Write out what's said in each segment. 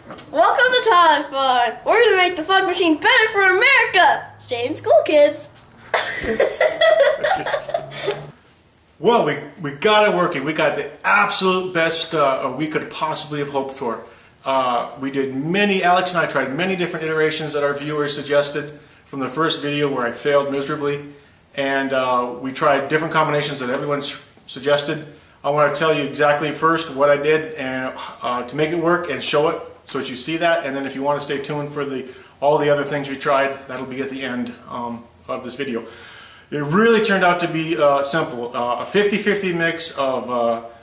Welcome to Todd Fun. We're going to make the fog machine better for America. Stay in school, kids. Well, we got it working. We got the absolute best we could possibly have hoped for. We did Alex and I tried many different iterations that our viewers suggested from the first video where I failed miserably. And we tried different combinations that everyone suggested. I want to tell you exactly first what I did and to make it work and show it so that you see that. And then if you want to stay tuned for all the other things we tried, that'll be at the end of this video. It really turned out to be simple. A 50-50 mix of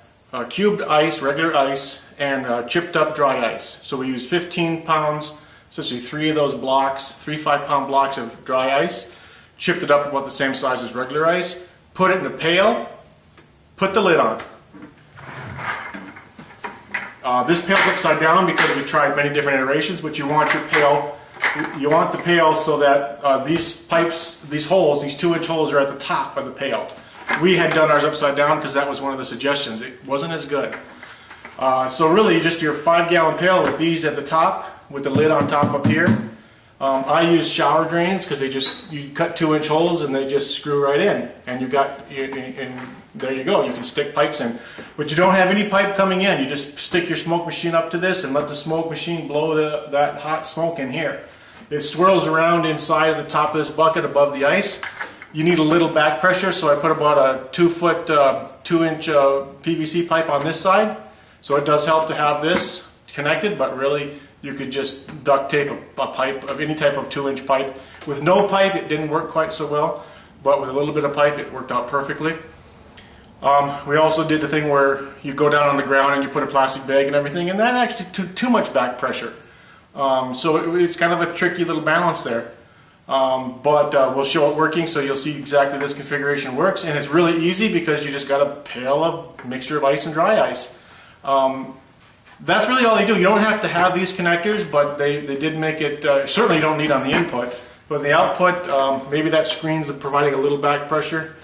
cubed ice, regular ice, and chipped up dry ice. So we used 15 pounds, essentially 3 of those blocks, 3 5-pound blocks of dry ice, chipped it up about the same size as regular ice, put it in a pail, put the lid on. This pail's upside down because we tried many different iterations, but you want your pail, you want the pail so that these pipes, these holes, these 2-inch holes are at the top of the pail. We had done ours upside down because that was one of the suggestions. It wasn't as good. So really just your 5-gallon pail with these at the top, with the lid on top up here. I use shower drains because you cut 2-inch holes and they just screw right in, and there you go. You can stick pipes in, but you don't have any pipe coming in. You just stick your smoke machine up to this and let the smoke machine blow that hot smoke in here. It swirls around inside of the top of this bucket above the ice. You need a little back pressure, so I put about a 2-foot, 2-inch PVC pipe on this side. So it does help to have this connected, but really you could just duct tape a pipe of any type of 2-inch pipe. With no pipe, it didn't work quite so well, but with a little bit of pipe, it worked out perfectly. We also did the thing where you go down on the ground and you put a plastic bag and everything, and that actually took too much back pressure. So it's kind of a tricky little balance there. But we'll show it working, so you'll see exactly this configuration works, and it's really easy because you just got a pail of mixture of ice and dry ice. That's really all they do. You don't have to have these connectors, but they did make it, certainly you don't need on the input, but the output, maybe that screen's providing a little back pressure,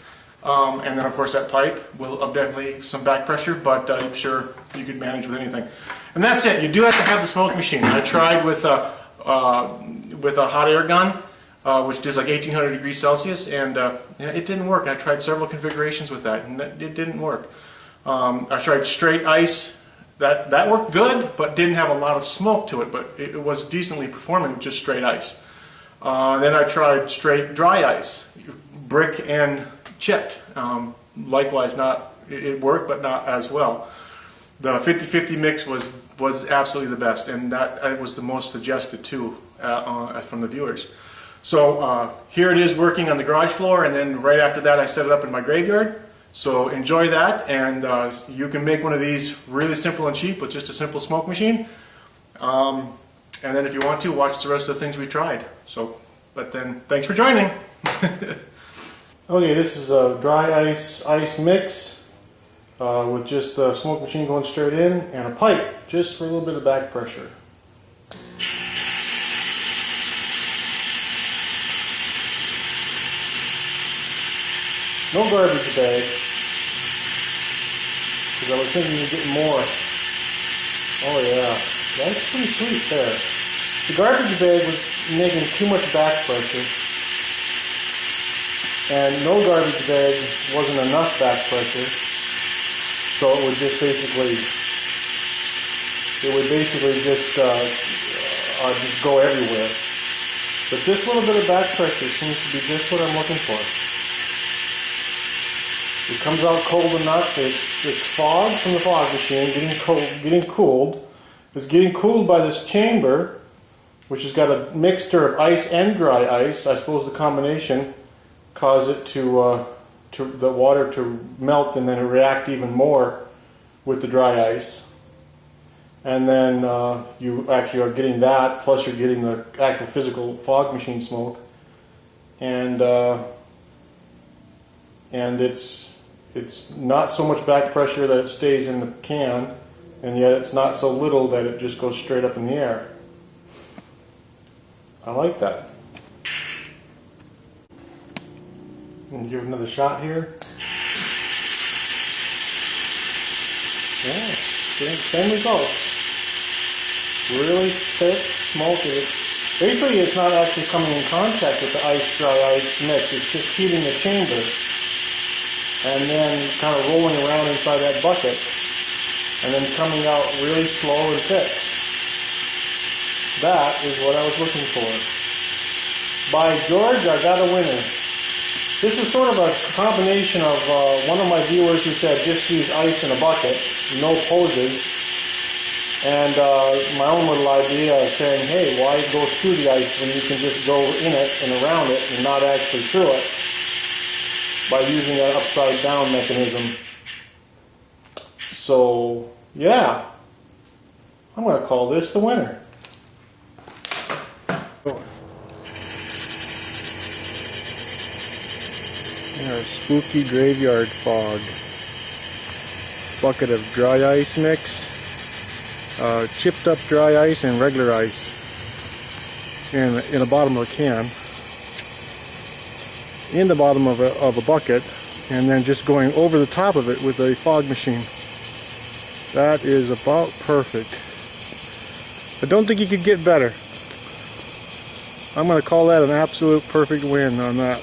and then of course that pipe will definitely some back pressure, but I'm sure you could manage with anything. And that's it. You do have to have the smoke machine. I tried with a hot air gun, which does like 1800 degrees Celsius, and it didn't work. I tried several configurations with that, and it didn't work. I tried straight ice. That worked good, but didn't have a lot of smoke to it, but it was decently performing with just straight ice. Then I tried straight dry ice, brick and chipped. Likewise, it worked, but not as well. The 50-50 mix was absolutely the best, and that was the most suggested too from the viewers. So here it is working on the garage floor, and then right after that I set it up in my graveyard. So enjoy that, and you can make one of these really simple and cheap with just a simple smoke machine. And then if you want to, watch the rest of the things we tried. But then thanks for joining. Okay, this is a dry ice mix with just a smoke machine going straight in and a pipe just for a little bit of back pressure. No garbage bag, because I was thinking you'd get more. Oh yeah, that's pretty sweet there. The garbage bag was making too much back pressure, and no garbage bag wasn't enough back pressure, so it would basically just go everywhere. But this little bit of back pressure seems to be just what I'm looking for. It comes out cold enough. It's fog from the fog machine, getting cooled. It's getting cooled by this chamber, which has got a mixture of ice and dry ice. I suppose the combination caused it the water to melt and then react even more with the dry ice. And then you actually are getting that, plus you're getting the actual physical fog machine smoke, and it's not so much back pressure that it stays in the can, and yet it's not so little that it just goes straight up in the air. I like that. And give it another shot here. Yeah, same results. really thick smoke. Basically, it's not actually coming in contact with the dry ice mix. It's just heating the chamber and then kind of rolling around inside that bucket and then coming out really slow and thick. That is what I was looking for. By George, I got a winner. This is sort of a combination of one of my viewers who said just use ice in a bucket, no poses, and my own little idea of saying, hey, why go through the ice when you can just go in it and around it and not actually through it by using an upside down mechanism. So, yeah, I'm going to call this the winner. Our spooky graveyard fog. Bucket of dry ice mix, chipped up dry ice and regular ice in the bottom of a can, in the bottom of a bucket, and then just going over the top of it with a fog machine. That is about perfect. I don't think you could get better. I'm going to call that an absolute perfect win on that.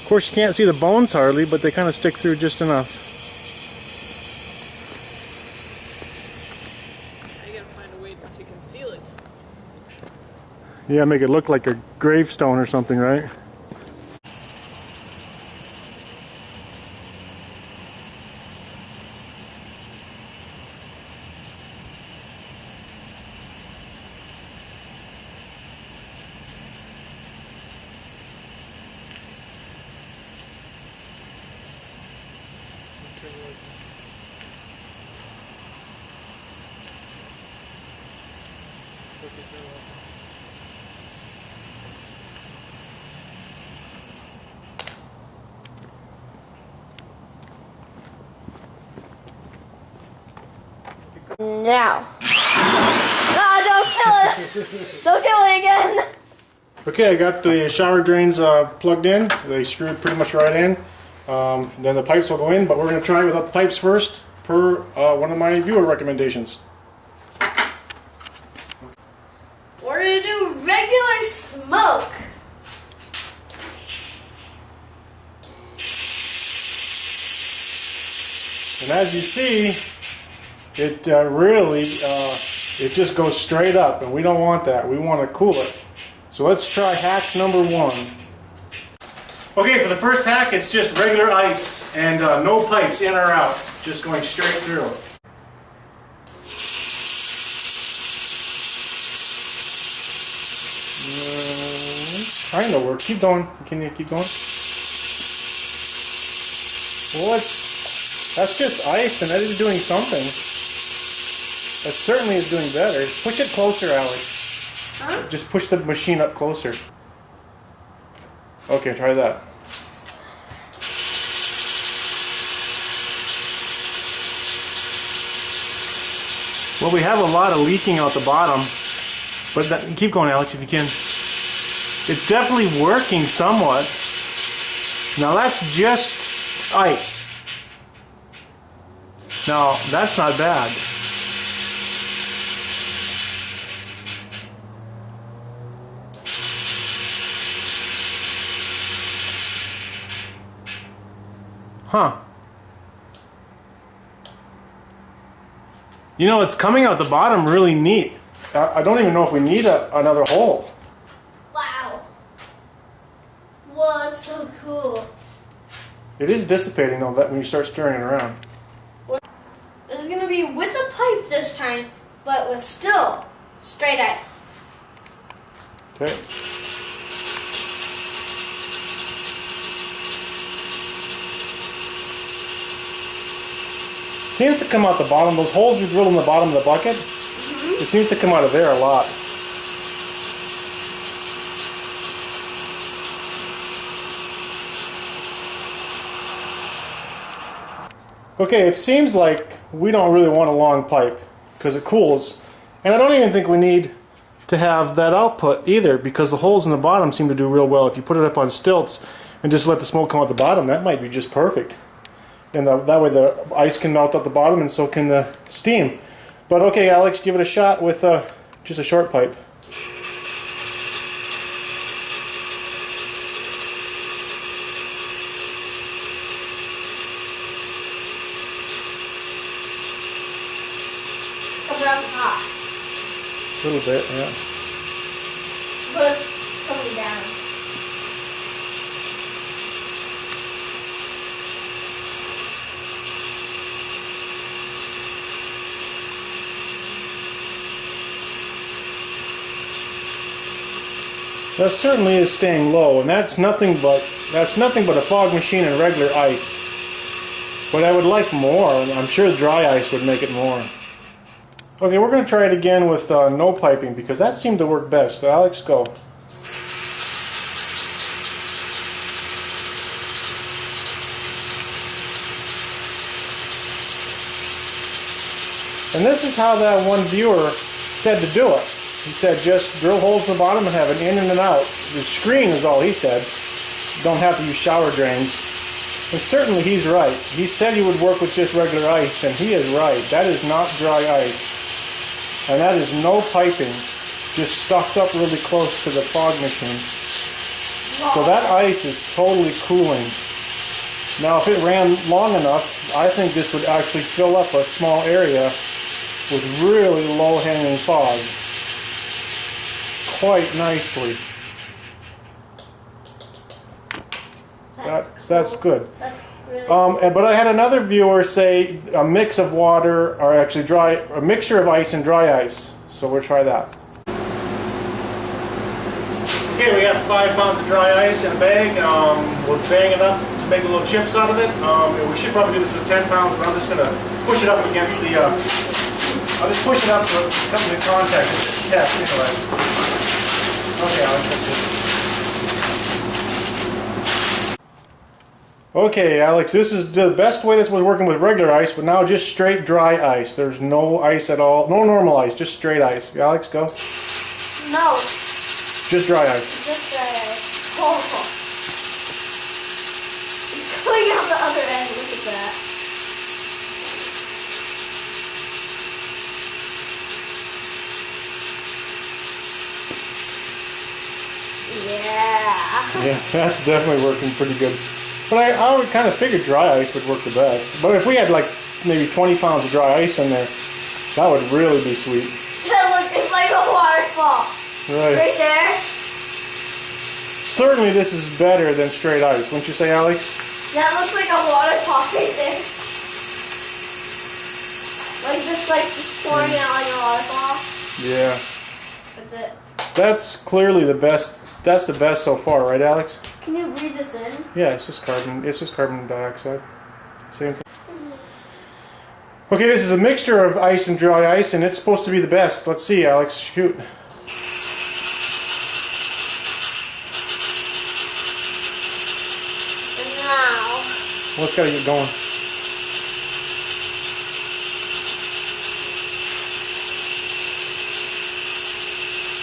Of course, you can't see the bones hardly, but they kind of stick through just enough. I gotta find a way to conceal it. Yeah, make it look like a gravestone or something, right? Now. Ah, don't kill it! Don't kill it again! Okay, I got the shower drains plugged in. They screwed pretty much right in. Then the pipes will go in, but we're going to try without the pipes first, per one of my viewer recommendations. We're gonna do regular smoke. And as you see, it really, it just goes straight up, and we don't want that. We want to cool it. So let's try hack number 1. Okay, for the first hack, it's just regular ice and no pipes in or out, just going straight through. It's trying to work. Keep going. Can you keep going? Well, that's just ice, and that is doing something. That certainly is doing better. Push it closer, Alex. Huh? Just push the machine up closer. Okay, try that. Well, we have a lot of leaking out the bottom, but keep going, Alex, if you can. It's definitely working somewhat. Now that's just ice. Now that's not bad. Huh. You know, it's coming out the bottom really neat. I don't even know if we need another hole. Wow. Whoa, that's so cool. It is dissipating though, that when you start stirring it around. This is gonna be with a pipe this time, but with still straight ice. Okay. Seems to come out the bottom. Those holes we drilled in the bottom of the bucket, it seems to come out of there a lot. Okay, it seems like we don't really want a long pipe because it cools. And I don't even think we need to have that output either, because the holes in the bottom seem to do real well. If you put it up on stilts and just let the smoke come out the bottom, that might be just perfect. And that way the ice can melt at the bottom and so can the steam. But okay, Alex, give it a shot with just a short pipe. Coming out hot. A little bit, yeah. But it's coming down. That certainly is staying low, and that's nothing but a fog machine and regular ice. But I would like more. I'm sure dry ice would make it more. Okay, we're going to try it again with no piping because that seemed to work best. So Alex, go. And this is how that one viewer said to do it. He said just drill holes in the bottom and have an in and an out. The screen is all he said. Don't have to use shower drains. And certainly he's right. He said he would work with just regular ice, and he is right. That is not dry ice. And that is no piping, just stuffed up really close to the fog machine. So that ice is totally cooling. Now if it ran long enough, I think this would actually fill up a small area with really low-hanging fog quite nicely. That's good. That's really cool. But I had another viewer say a mix of water, or actually a mixture of ice and dry ice. So we'll try that. Okay, we have 5 pounds of dry ice in a bag. We're banging it up to make little chips out of it. We should probably do this with 10 pounds, but I'm just going to push it up against the. I'll just push it up so it comes in contact with the test anyway. Okay, Alex, that's it. Okay, Alex, this is the best way this was working with regular ice, but now just straight dry ice. There's no ice at all. No normal ice, just straight ice. Alex, go. No. Just dry ice. Just dry ice. Oh. It's coming out the other end. Look at that. Yeah. Yeah, that's definitely working pretty good. But I would kind of figured dry ice would work the best. But if we had like maybe 20 pounds of dry ice in there, that would really be sweet. Yeah, look, it's like a waterfall. Right. Right there. Certainly this is better than straight ice, wouldn't you say, Alex? That looks like a waterfall right there. Just pouring out like a waterfall. Yeah. That's it. That's clearly the best. That's the best so far, right, Alex? Can you read this in? Yeah, it's just carbon. It's just carbon dioxide. Same thing. Okay, this is a mixture of ice and dry ice, and it's supposed to be the best. Let's see, Alex. Shoot. And now. Well, it's got to get going.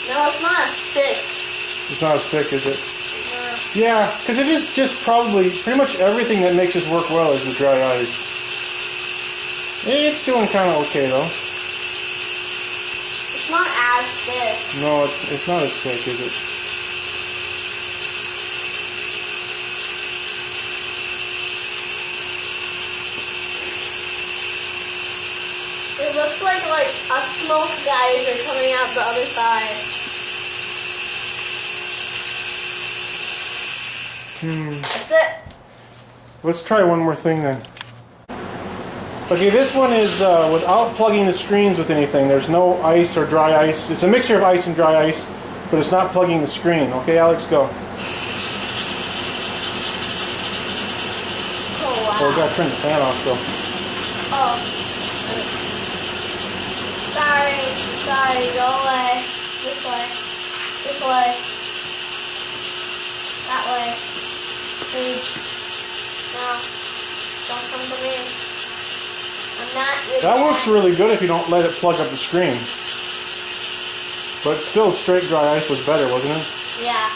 No, it's not a stick. It's not a stick, is it? No. Yeah, because it is just probably pretty much everything that makes this work well is the dry ice. It's doing kind of okay though. It's not as thick. No, it's not as thick, is it? It looks like a smoke geyser coming out the other side. That's it. Let's try one more thing then. Okay, this one is without plugging the screens with anything. There's no ice or dry ice. It's a mixture of ice and dry ice, but it's not plugging the screen. Okay, Alex, go. Oh, wow. Oh, we gotta turn the fan off though. Oh. Sorry, go away. This way. That way. Please. No. Don't come to me. I'm not your That dad. works really good if you don't let it plug up the screen. But still, straight dry ice was better, wasn't it? Yeah.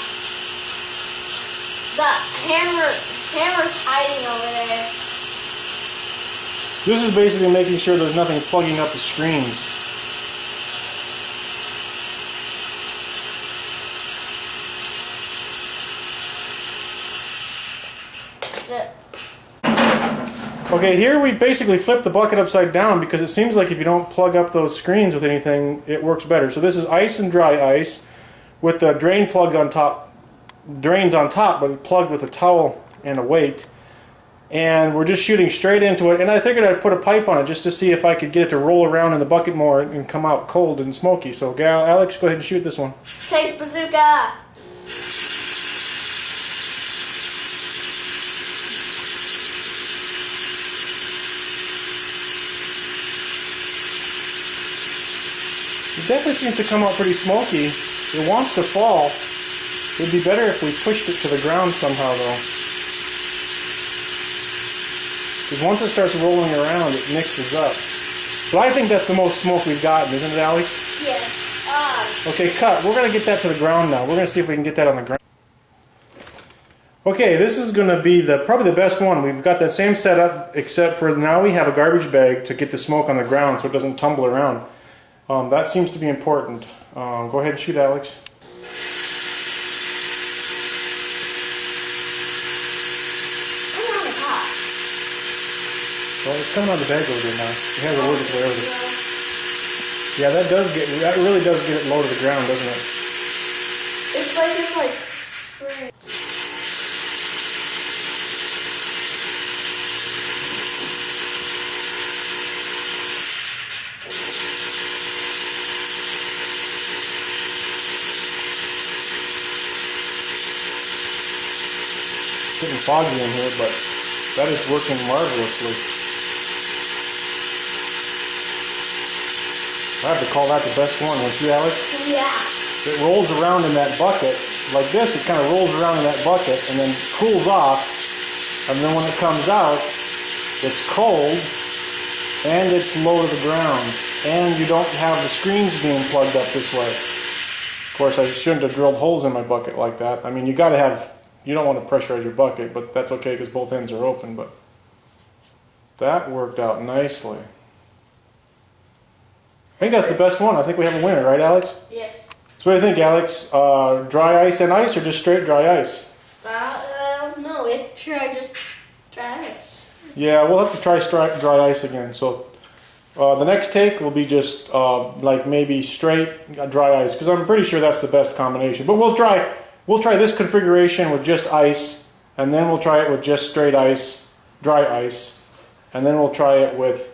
The hammer's hiding over there. This is basically making sure there's nothing plugging up the screens. it. Okay, here we basically flip the bucket upside down because it seems like if you don't plug up those screens with anything, it works better. So this is ice and dry ice with the drain plug on top, drains on top, but plugged with a towel and a weight. And we're just shooting straight into it. And I figured I'd put a pipe on it just to see if I could get it to roll around in the bucket more and come out cold and smoky. So Alex, go ahead and shoot this one. Take bazooka. It definitely seems to come out pretty smoky. It wants to fall. It'd be better if we pushed it to the ground somehow, though. Because once it starts rolling around, it mixes up. But I think that's the most smoke we've gotten, isn't it, Alex? Yes. Okay, cut. We're going to get that to the ground now. We're going to see if we can get that on the ground. Okay, this is going to be probably the best one. We've got that same setup, except for now we have a garbage bag to get the smoke on the ground so it doesn't tumble around. That seems to be important. Go ahead and shoot, Alex. Well, it's coming out of the bag over there now. It has a word its way over there. Yeah, that really does get it low to the ground, doesn't it? It's like spring. It's getting foggy in here, but that is working marvelously. I have to call that the best one, don't you, Alex? Yeah. It rolls around in that bucket. Like this, it kind of rolls around in that bucket and then cools off. And then when it comes out, it's cold and it's low to the ground. And you don't have the screens being plugged up this way. Of course, I shouldn't have drilled holes in my bucket like that. I mean, you don't want to pressurize your bucket, but that's okay because both ends are open. But that worked out nicely. I think that's the best one. I think we have a winner, right, Alex? Yes. So what do you think, Alex? Dry ice and ice or just straight dry ice? No, try just dry ice. Yeah, we'll have to try dry ice again. So the next take will be just like maybe straight dry ice because I'm pretty sure that's the best combination. But we'll try this configuration with just ice, and then we'll try it with just straight ice, dry ice, and then we'll try it with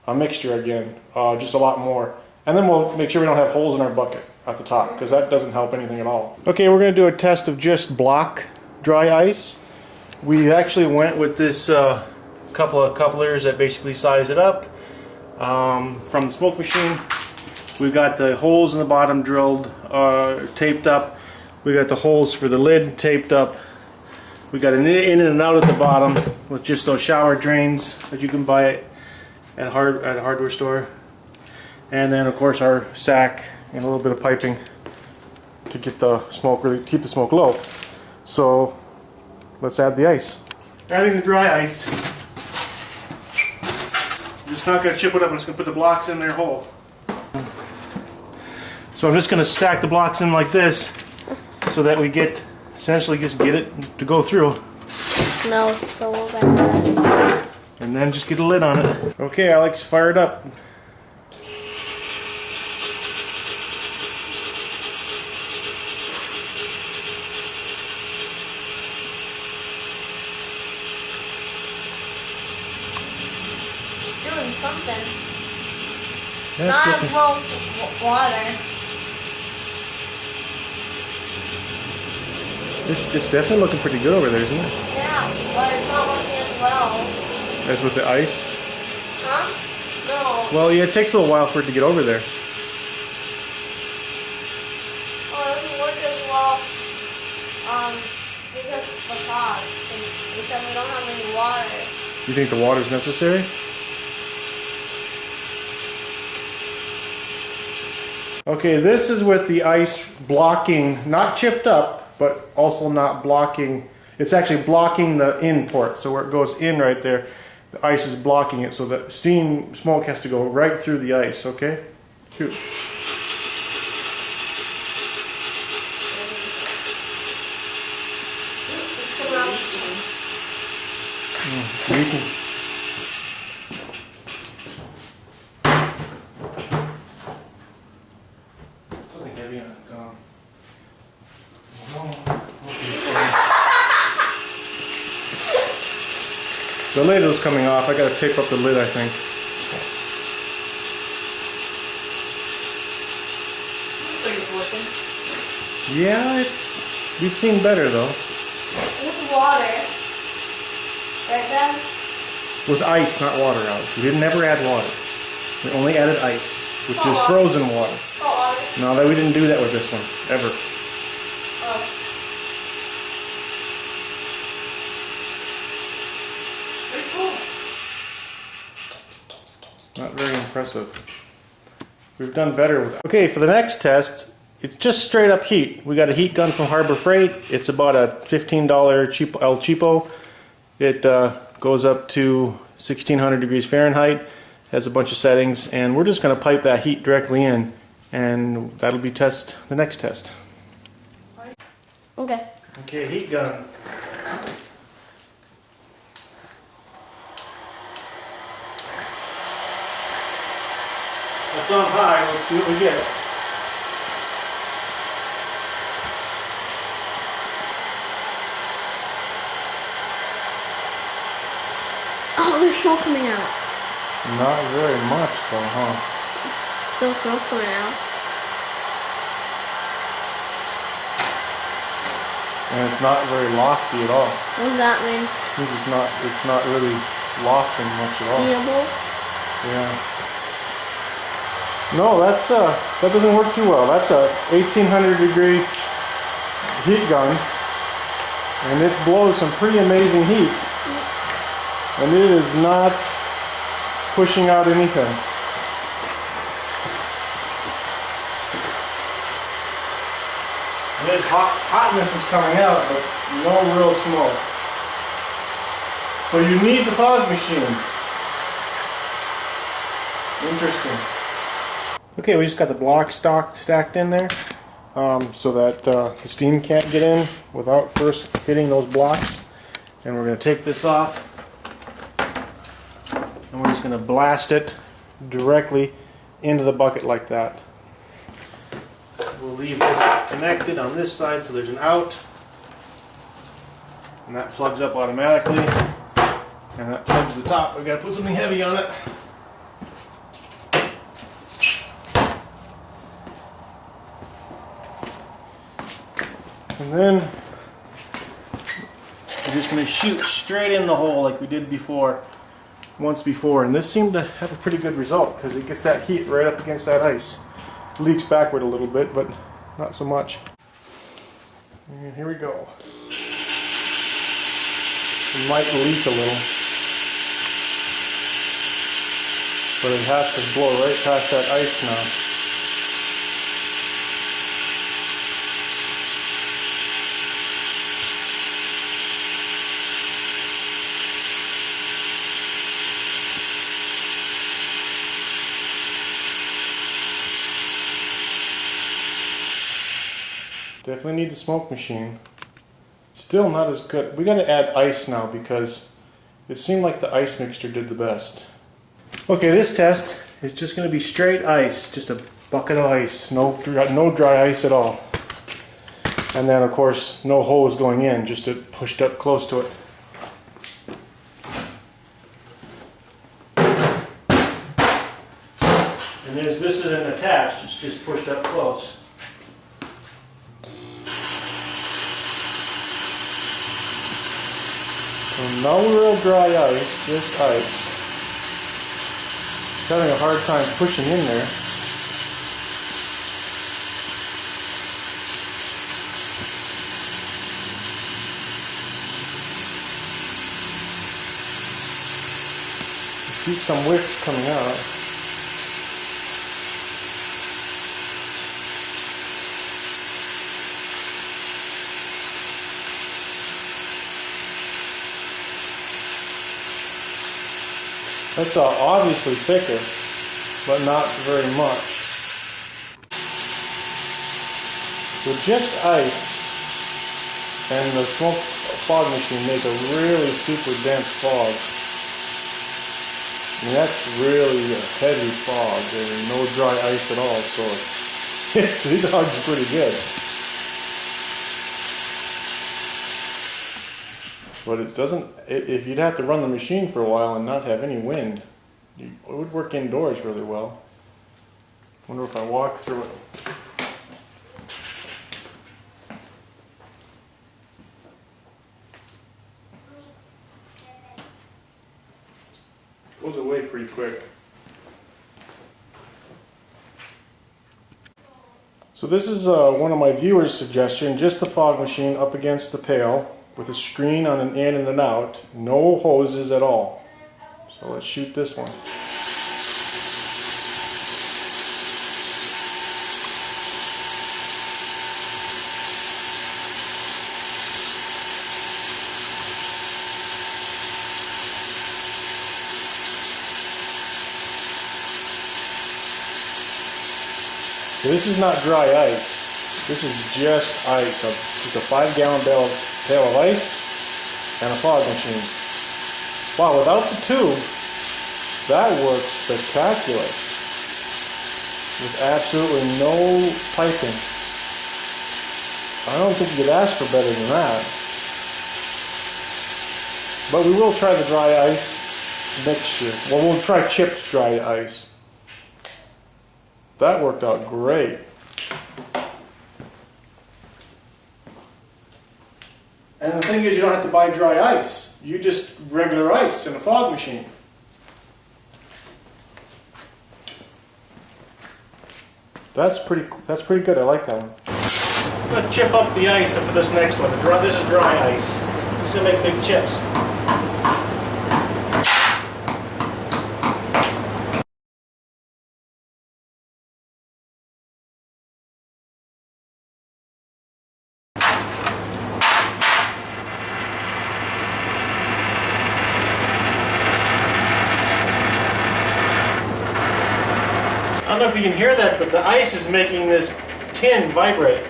a mixture again, just a lot more. And then we'll make sure we don't have holes in our bucket at the top, because that doesn't help anything at all. Okay, we're going to do a test of just block dry ice. We actually went with this couple of couplers that basically size it up from the smoke machine. We've got the holes in the bottom drilled, taped up. We got the holes for the lid taped up. We got an in and out at the bottom with just those shower drains that you can buy at a hardware store. And then of course our sack and a little bit of piping to get the smoke, really keep the smoke low. So let's add the ice. Adding the dry ice. I'm just not going to chip it up, I'm just going to put the blocks in their hole. So I'm just going to stack the blocks in like this so that we essentially just get it to go through. It smells so bad. And then just get a lid on it. Okay, Alex, fire it up. It's doing something. That's Not looking... as well with water. It's definitely looking pretty good over there, isn't it? Yeah, but it's not working as well. As with the ice? Huh? No. Well, yeah, it takes a little while for it to get over there. Oh, it doesn't work as well because of the fog. Because we don't have any water. You think the water's necessary? Okay, this is with the ice blocking, not chipped up, but also not blocking. It's actually blocking the in port. So where it goes in right there, the ice is blocking it. So the smoke has to go right through the ice, okay? Shoot. So you can. Something heavy on it. The ladle's coming off. I gotta tape up the lid, I think. Looks like it's working. Yeah, we've seen better though. With water. Right, Dad? With ice, not water out. We didn't ever add water. We only added ice, which is frozen water. Salt water. No, that we didn't do that with this one, ever. Oh. Pretty cool. Not very impressive. We've done better with. Okay, for the next test, it's just straight up heat. We got a heat gun from Harbor Freight. It's about a $15 cheap El Cheapo. It goes up to 1600 degrees Fahrenheit. Has a bunch of settings, and we're just going to pipe that heat directly in, and that'll be the next test. Okay. Okay, heat gun. That's on high. Let's see what we get. Oh, there's smoke coming out. Not very much though, huh? Still smoke coming out. And it's not very lofty at all. What does that mean? It means it's not really lofting much at all. Seeable? Yeah. No, that doesn't work too well. That's a 1800 degree heat gun, and it blows some pretty amazing heat. And it is not pushing out anything. And hotness is coming out, but no real smoke. So you need the fog machine. Interesting. Okay, we just got the block stacked in there so that the steam can't get in without first hitting those blocks. And we're going to take this off, and we're just going to blast it directly into the bucket like that. We'll leave this connected on this side so there's an out, and that plugs up automatically, and that plugs the top. We've got to put something heavy on it. And then we're just going to shoot straight in the hole like we did once before. And this seemed to have a pretty good result because it gets that heat right up against that ice. It leaks backward a little bit, but not so much. And here we go. It might leak a little, but it has to blow right past that ice now. Definitely need the smoke machine. Still not as good. We got to add ice now because it seemed like the ice mixture did the best. Okay, this test is just going to be straight ice, just a bucket of ice, no dry ice at all. And then of course no hose going in, just it pushed up close to it. And this isn't attached, it's just pushed up close. So no real dry ice, just ice. Having a hard time pushing in there. I see some wick coming out. That's obviously thicker, but not very much. So just ice and the fog machine make a really super dense fog. I mean, that's really a heavy fog. There's no dry ice at all, so it hugs pretty good. But it doesn't, if you'd have to run the machine for a while and not have any wind, it would work indoors really well. I wonder if I walk through it. Goes away pretty quick. So this is one of my viewers' suggestions, just the fog machine up against the pail with a screen on an in and an out, no hoses at all. So let's shoot this one. So this is not dry ice, this is just ice. It's a 5-gallon pail of ice and a fog machine. Wow, without the tube, that works spectacular. With absolutely no piping. I don't think you could ask for better than that. But we will try the dry ice mixture. Well, we'll try chipped dry ice. That worked out great. And the thing is, you don't have to buy dry ice. You just regular ice in a fog machine. That's pretty good. I like that one. I'm gonna chip up the ice for this next one. This is dry ice. I'm just gonna make big chips. I don't know if you can hear that, but the ice is making this tin vibrate.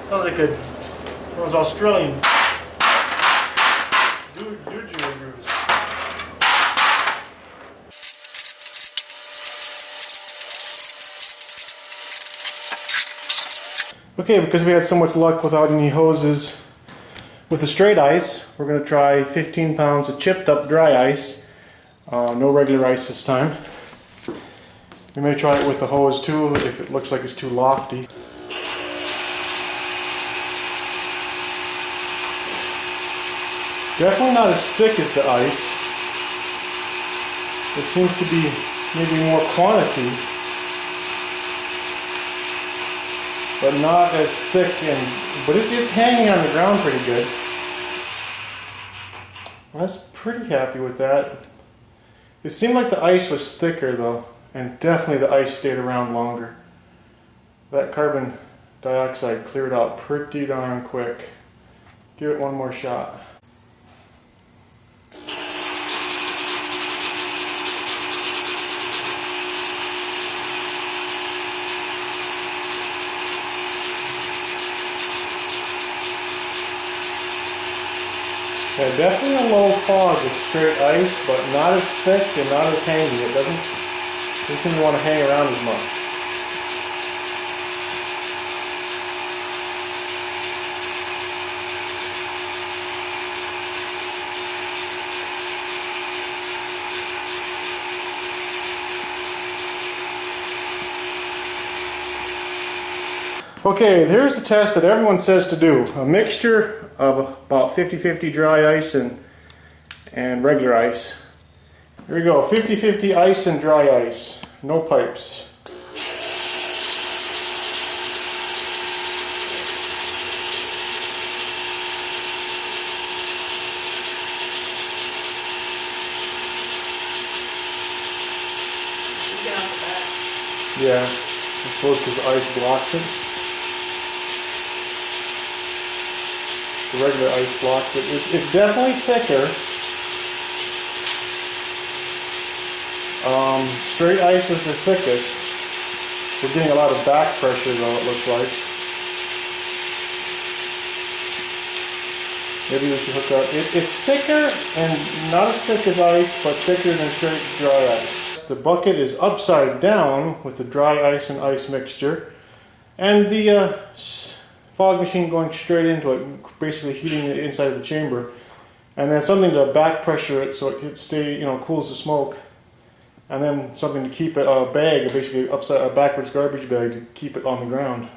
Sounds like one of those Australian didgerigoos. Okay, because we had so much luck without any hoses with the straight ice, we're going to try 15 pounds of chipped up dry ice. No regular ice this time. We may try it with the hose too if it looks like it's too lofty. Definitely not as thick as the ice. It seems to be maybe more quantity, but not as thick. But it's hanging on the ground pretty good. I was pretty happy with that. It seemed like the ice was thicker though. And definitely the ice stayed around longer. That carbon dioxide cleared out pretty darn quick. Give it one more shot. Yeah, definitely a low fog with straight ice, but not as thick and not as hangy. It doesn't seem to want to hang around as much. Okay, here's the test that everyone says to do. A mixture of about 50-50 dry ice and regular ice. Here we go, 50-50 ice and dry ice. No pipes. Get out the back. Yeah, I suppose because the ice blocks it. The regular ice blocks it. It's definitely thicker. Straight ice was the thickest. We're getting a lot of back pressure though, it looks like. Maybe we should hook up. It's thicker and not as thick as ice, but thicker than straight dry ice. The bucket is upside down with the dry ice and ice mixture, and the fog machine going straight into it, basically heating the inside of the chamber, and then something to back pressure it so it can stay, cools the smoke, and then something to keep it, a bag, basically a backwards garbage bag to keep it on the ground.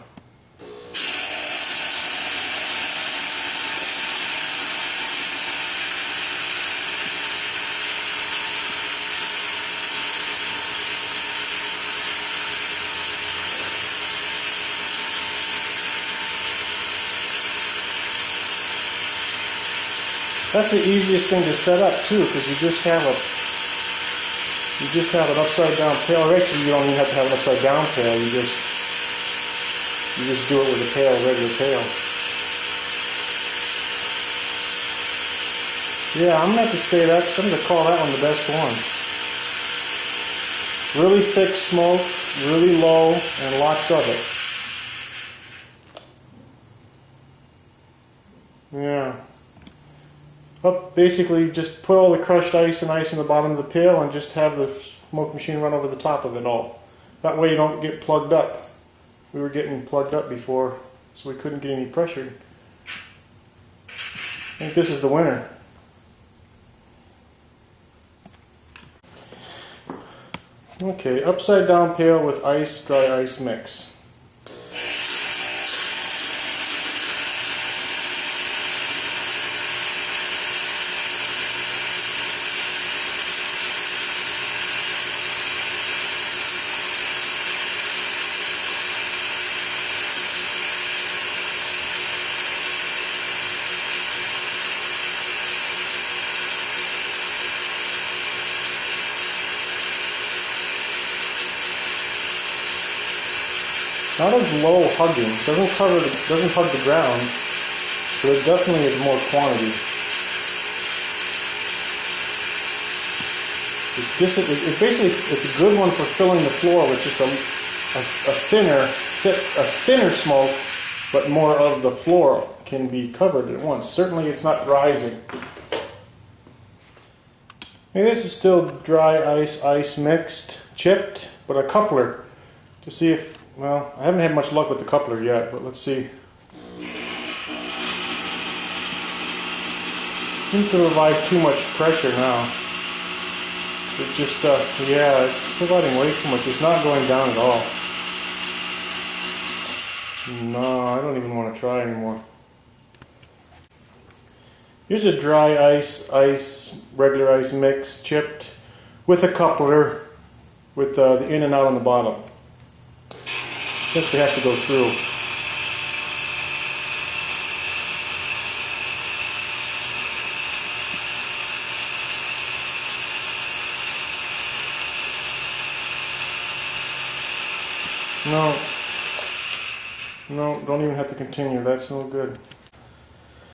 That's the easiest thing to set up too, because you just have an upside down pail. Or actually, you don't even have to have an upside down pail. You just do it with a pail, a regular pail. Yeah, I'm gonna have to say that. I'm gonna call that one the best one. Really thick smoke, really low, and lots of it. Yeah. Basically, just put all the crushed ice in the bottom of the pail and just have the smoke machine run over the top of it all. That way you don't get plugged up. We were getting plugged up before, so we couldn't get any pressure. I think this is the winner. Okay, upside down pail with ice, dry ice mix. Not as low hugging, doesn't hug the ground, but it definitely is more quantity. It's a good one for filling the floor with just a thinner smoke, but more of the floor can be covered at once. Certainly it's not rising. Maybe this is still dry ice mixed, chipped, but a coupler to see if. Well, I haven't had much luck with the coupler yet, but let's see. Seems to provide too much pressure now. It just, yeah, it's providing way too much. It's not going down at all. No, I don't even want to try anymore. Here's a dry ice, regular ice mix, chipped, with a coupler, with the in and out on the bottom. Guess they have to go through. No, don't even have to continue. That's no good.